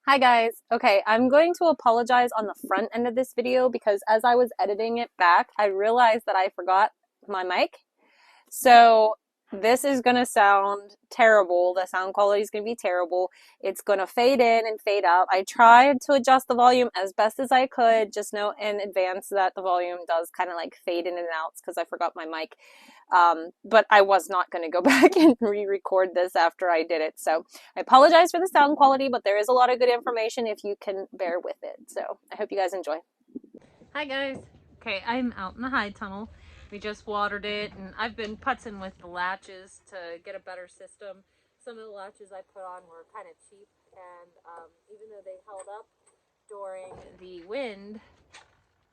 Hi guys. Okay, I'm going to apologize on the front end of this video because as I was editing it back, I realized that I forgot my mic. So this is going to sound terrible. The sound quality is going to be terrible. It's going to fade in and fade out. I tried to adjust the volume as best as I could. Just know in advance that the volume does kind of like fade in and out because I forgot my mic. But I was not going to go back and re-record this after I did it. So I apologize for the sound quality, but there is a lot of good information if you can bear with it. So I hope you guys enjoy. Hi guys. Okay, I'm out in the high tunnel. We just watered it, and I've been putzing with the latches to get a better system. Some of the latches I put on were kind of cheap, and even though they held up during the wind,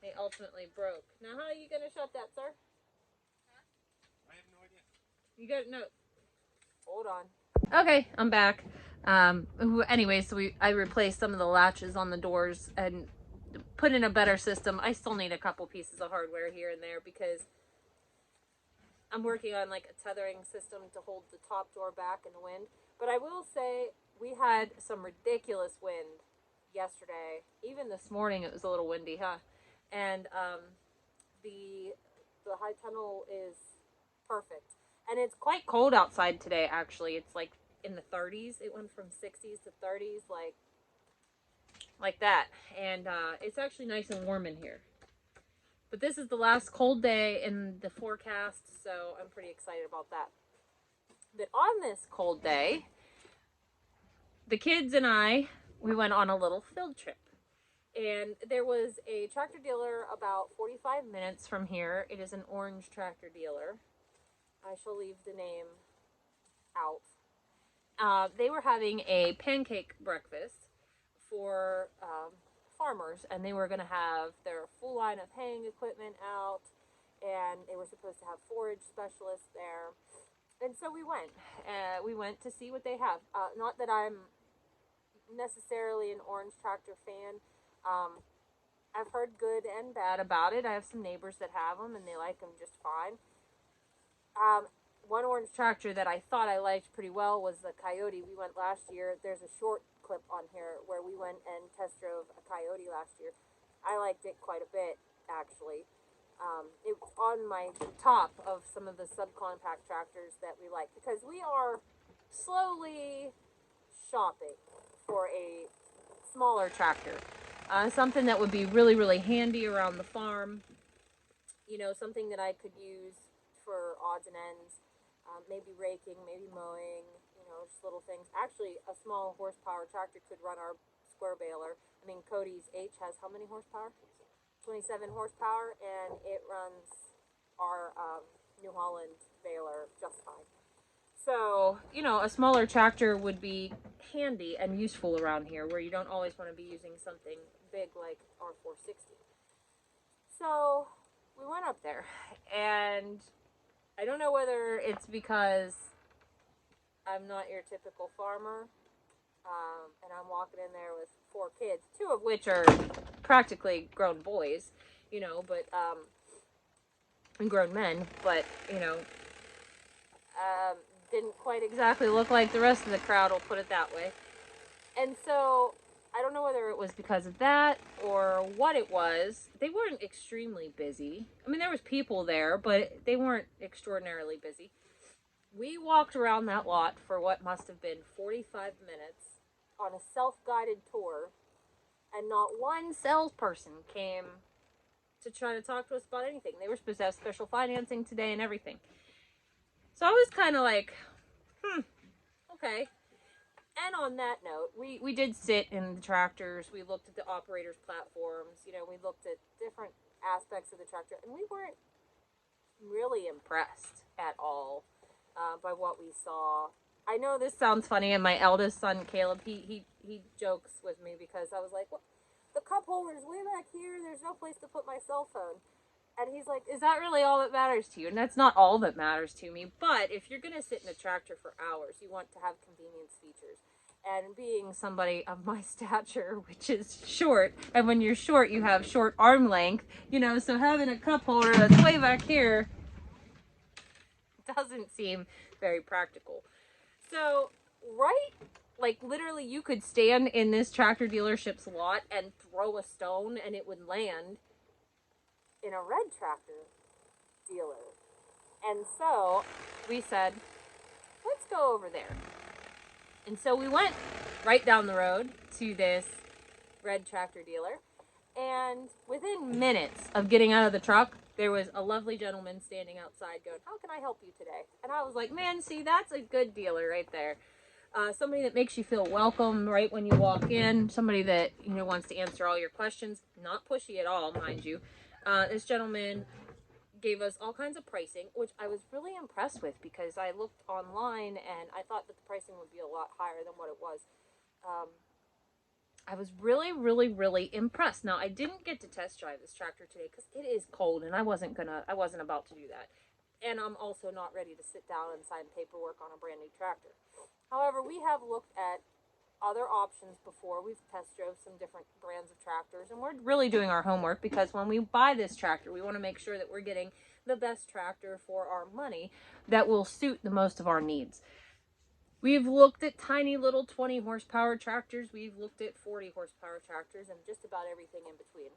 they ultimately broke. Now, how are you going to shut that, sir? I have no idea. You got no. Hold on. Okay, I'm back. Anyway, so I replaced some of the latches on the doors and put in a better system. I still need a couple pieces of hardware here and there because I'm working on like a tethering system to hold the top door back in the wind. But I will say we had some ridiculous wind yesterday. Even this morning it was a little windy, huh? And the high tunnel is perfect. And it's quite cold outside today, actually. It's like in the 30s. It went from 60s to 30s, like that. And it's actually nice and warm in here. But this is the last cold day in the forecast, so I'm pretty excited about that. But on this cold day, the kids and we went on a little field trip. And there was a tractor dealer about 45 minutes from here. It is an orange tractor dealer. I shall leave the name out. They were having a pancake breakfast for farmers, and they were going to have their full line of haying equipment out, and they were supposed to have forage specialists there. And so we went. We went to see what they have. Not that I'm necessarily an orange tractor fan. I've heard good and bad about it. I have some neighbors that have them, and they like them just fine. One orange tractor that I thought I liked pretty well was the Coyote. We went last year. There's a short clip on here where we went and test drove a Coyote last year. I liked it quite a bit, actually. It was on my top of some of the subcompact tractors that we like because we are slowly shopping for a smaller tractor. Something that would be really, really handy around the farm. You know, something that I could use for odds and ends. Maybe raking, maybe mowing, you know, just little things. Actually, a small horsepower tractor could run our square baler. I mean, Cody's H has how many horsepower? 27 horsepower, and it runs our New Holland baler just fine. So, you know, a smaller tractor would be handy and useful around here where you don't always want to be using something big like our 460. So, we went up there, and I don't know whether it's because I'm not your typical farmer, and I'm walking in there with 4 kids, 2 of which are practically grown boys, you know, but, and grown men, but, you know, didn't quite exactly look like the rest of the crowd, I'll put it that way. And so, I don't know whether it was because of that or what it was. They weren't extremely busy. I mean, there was people there, but they weren't extraordinarily busy. We walked around that lot for what must have been 45 minutes on a self-guided tour, and not one salesperson came to try to talk to us about anything. They were supposed to have special financing today and everything. So I was kind of like, okay. And on that note, we did sit in the tractors. We looked at the operators' platforms. You know, we looked at different aspects of the tractor, and we weren't really impressed at all by what we saw. I know this sounds funny, and my eldest son, Caleb, he jokes with me because I was like, well, the cup holder's way back here. There's no place to put my cell phone. And he's like, is that really all that matters to you? And that's not all that matters to me. But if you're going to sit in a tractor for hours, you want to have convenience features. And being somebody of my stature, which is short, and when you're short, you have short arm length, you know, so having a cup holder that's way back here doesn't seem very practical. So right Like, literally, you could stand in this tractor dealership's lot and throw a stone and it would land in a red tractor dealer. And so we said, let's go over there. And so we went right down the road to this red tractor dealer. And within minutes of getting out of the truck, there was a lovely gentleman standing outside going, how can I help you today? And I was like, man, see, that's a good dealer right there. Somebody that makes you feel welcome right when you walk in. Somebody that, you know, wants to answer all your questions. Not pushy at all, mind you. This gentleman gave us all kinds of pricing, which I was really impressed with because I looked online and I thought that the pricing would be a lot higher than what it was. I was really, really, really impressed. Now, I didn't get to test drive this tractor today because it is cold and I wasn't about to do that. And I'm also not ready to sit down and sign paperwork on a brand new tractor. However, we have looked at other options before. We've test drove some different brands of tractors, and we're really doing our homework because when we buy this tractor, we want to make sure that we're getting the best tractor for our money that will suit the most of our needs. We've looked at tiny little 20 horsepower tractors. We've looked at 40 horsepower tractors and just about everything in between.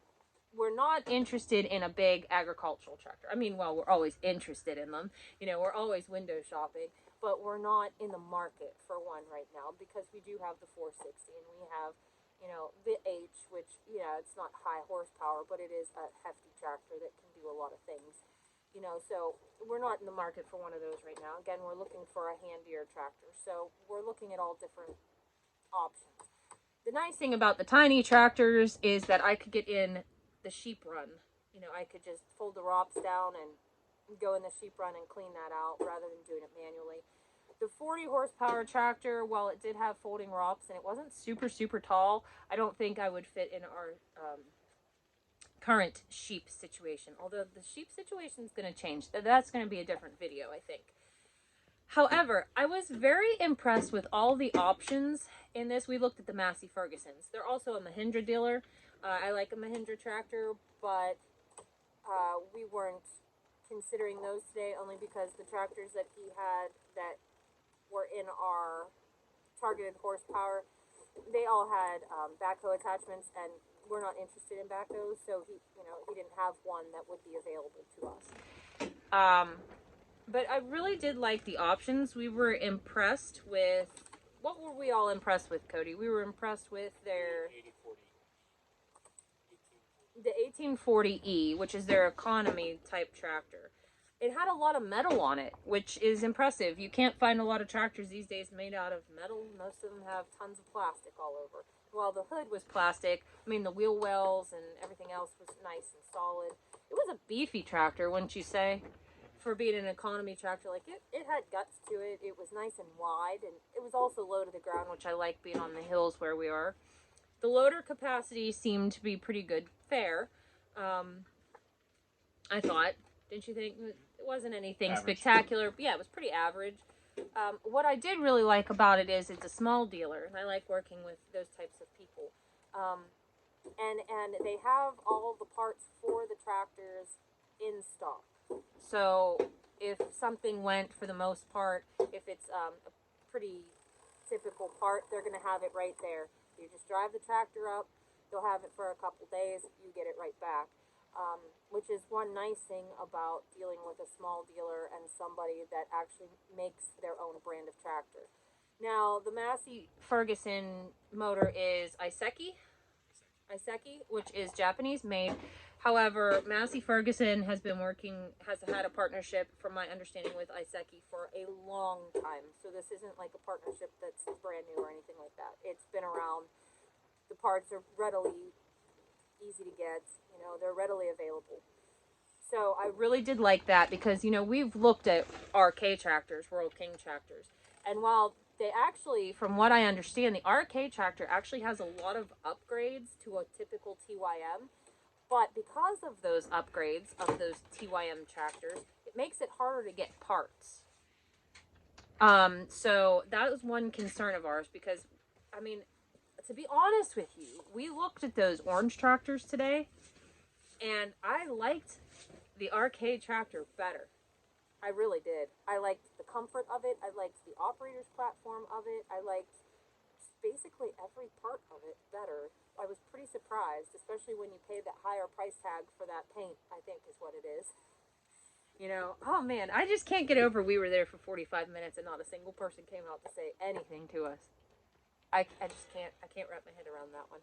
We're not interested in a big agricultural tractor. I mean, well, we're always interested in them. You know, we're always window shopping, but we're not in the market for one right now because we do have the 460 and we have, you know, the H, which, yeah, it's not high horsepower, but it is a hefty tractor that can do a lot of things. You know, so we're not in the market for one of those right now. Again, we're looking for a handier tractor. So we're looking at all different options. The nice thing about the tiny tractors is that I could get in the sheep run. You know, I could just fold the ROPS down and go in the sheep run and clean that out rather than doing it manually. The 40 horsepower tractor, while it did have folding ROPS and it wasn't super, super tall, I don't think I would fit in our current sheep situation. Although the sheep situation is going to change. That's going to be a different video, I think. However, I was very impressed with all the options in this. We looked at the Massy Fergusons. They're also a Mahindra dealer. I like a Mahindra tractor, but we weren't considering those today only because the tractors that he had that were in our targeted horsepower, they all had backhoe attachments, and we're not interested in backhoes, so he didn't have one that would be available to us. But I really did like the options. We were impressed with, what were we all impressed with, Cody? We were impressed with their the 1840E, which is their economy type tractor. It had a lot of metal on it, which is impressive. You can't find a lot of tractors these days made out of metal. Most of them have tons of plastic all over. While the hood was plastic, I mean, the wheel wells and everything else was nice and solid. It was a beefy tractor, wouldn't you say? For being an economy tractor, like it had guts to it. It was nice and wide, and it was also low to the ground, which I like being on the hills where we are. The loader capacity seemed to be pretty good fare. I thought, didn't you think? It wasn't anything spectacular. Yeah, it was pretty average. What I did really like about it is it's a small dealer, and I like working with those types of people. And they have all the parts for the tractors in stock. So if something went, for the most part, if it's a pretty typical part, they're going to have it right there. You just drive the tractor up, they'll have it for a couple days, you get it right back. Which is one nice thing about dealing with a small dealer and somebody that actually makes their own brand of tractor. Now, the Massy Ferguson motor is Iseki, which is Japanese made. However, Massy Ferguson has had a partnership, from my understanding, with Iseki for a long time. So this isn't like a partnership that's brand new or anything like that. It's been around. The parts are readily easy to get. You know, they're readily available. So I really did like that because, you know, we've looked at RK tractors, Royal King tractors. And while they actually, from what I understand, the RK tractor actually has a lot of upgrades to a typical TYM. But because of those upgrades of those TYM tractors, it makes it harder to get parts. So that was one concern of ours because, I mean, to be honest with you, we looked at those orange tractors today, and I liked the RK tractor better. I really did. I liked the comfort of it. I liked the operator's platform of it. I liked basically every part of it better. I was pretty surprised, especially when you pay that higher price tag for that paint, I think is what it is. You know, oh man, I just can't get over we were there for 45 minutes and not a single person came out to say anything to us. I just can't wrap my head around that one.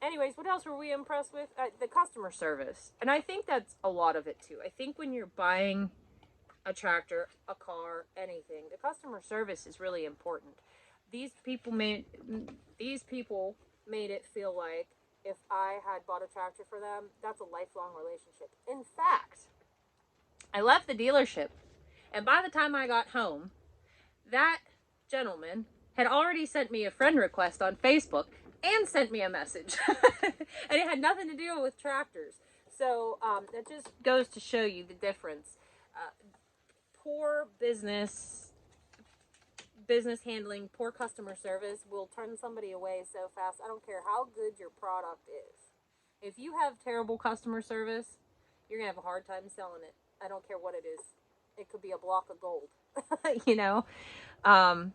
Anyways, what else were we impressed with? The customer service. And I think that's a lot of it too. I think when you're buying a tractor, a car, anything, the customer service is really important. These people made it feel like if I had bought a tractor for them, that's a lifelong relationship. In fact, I left the dealership, and by the time I got home, that gentleman had already sent me a friend request on Facebook and sent me a message. And it had nothing to do with tractors. So that just goes to show you the difference. Poor business handling, poor customer service will turn somebody away so fast. I don't care how good your product is. If you have terrible customer service, you're going to have a hard time selling it. I don't care what it is. It could be a block of gold, you know? So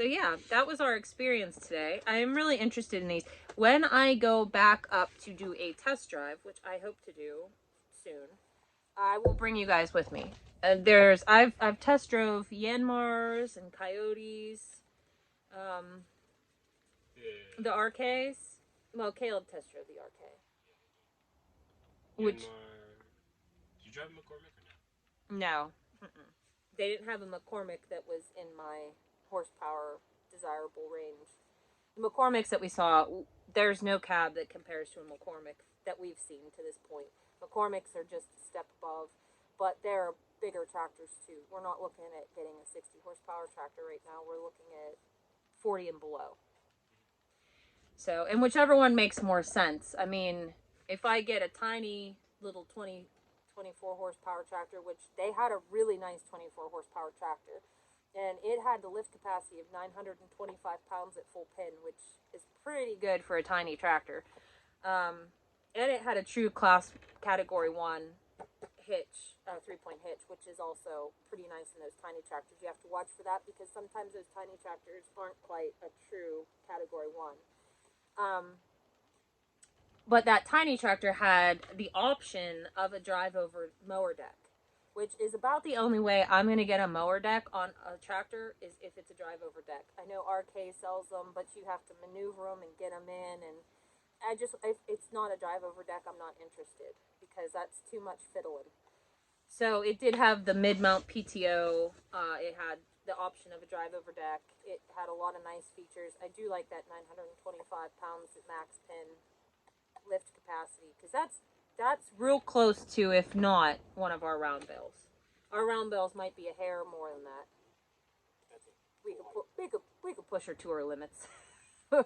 yeah, that was our experience today. I am really interested in these. When I go back up to do a test drive, which I hope to do soon, I will bring you guys with me. I've test drove Yanmars and Coyotes, the RKs. Well, Caleb test drove the RK. Which? Did you drive a McCormick or no? No. They didn't have a McCormick that was in my horsepower desirable range. The McCormicks that we saw, there's no cab that compares to a McCormick that we've seen to this point. McCormicks are just a step above, but they're bigger tractors too. We're not looking at getting a 60 horsepower tractor right now. We're looking at 40 and below. So, and whichever one makes more sense. I mean, if I get a tiny little 24 horsepower tractor, which they had a really nice 24 horsepower tractor, and it had the lift capacity of 925 pounds at full pin, which is pretty good for a tiny tractor. And it had a true class category 1 hitch, 3-point hitch, which is also pretty nice in those tiny tractors. You have to watch for that because sometimes those tiny tractors aren't quite a true category 1. But that tiny tractor had the option of a drive-over mower deck, which is about the only way I'm going to get a mower deck on a tractor is if it's a drive-over deck. I know RK sells them, but you have to maneuver them and get them in, and if it's not a drive-over deck, I'm not interested because that's too much fiddling. So it did have the mid-mount PTO. It had the option of a drive-over deck. It had a lot of nice features. I do like that 925 pounds at max pin lift capacity because that's real close to, if not, one of our round bales. Our round bales might be a hair more than that. We could push her to her limits. We'll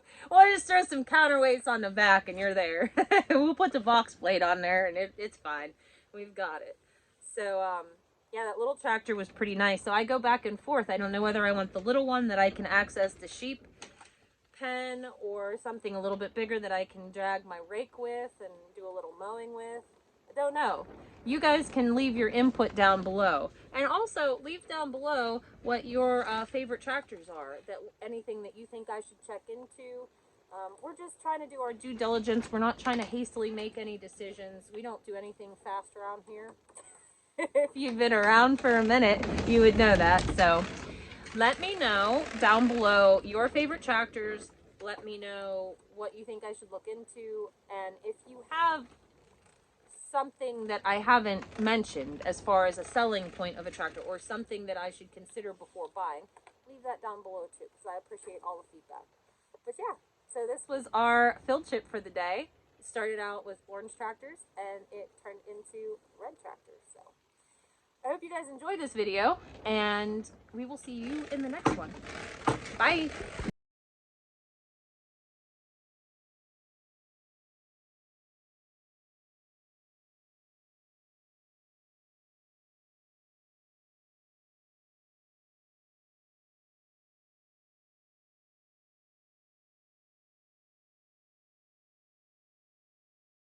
just throw some counterweights on the back and you're there. We'll put the box plate on there and it's fine. We've got it. So, yeah, that little tractor was pretty nice. So I go back and forth. I don't know whether I want the little one that I can access the sheep pen or something a little bit bigger that I can drag my rake with and do a little mowing with. I don't know. You guys can leave your input down below. And also leave down below what your favorite tractors are. Anything that you think I should check into. We're just trying to do our due diligence. We're not trying to hastily make any decisions. We don't do anything fast around here. If you've been around for a minute, you would know that. So let me know down below your favorite tractors. Let me know what you think I should look into. And if you have something that I haven't mentioned as far as a selling point of a tractor or something that I should consider before buying, leave that down below too because I appreciate all the feedback. But yeah, so this was our field trip for the day. It started out with orange tractors and it turned into red tractors. So I hope you guys enjoyed this video, and we will see you in the next one. Bye!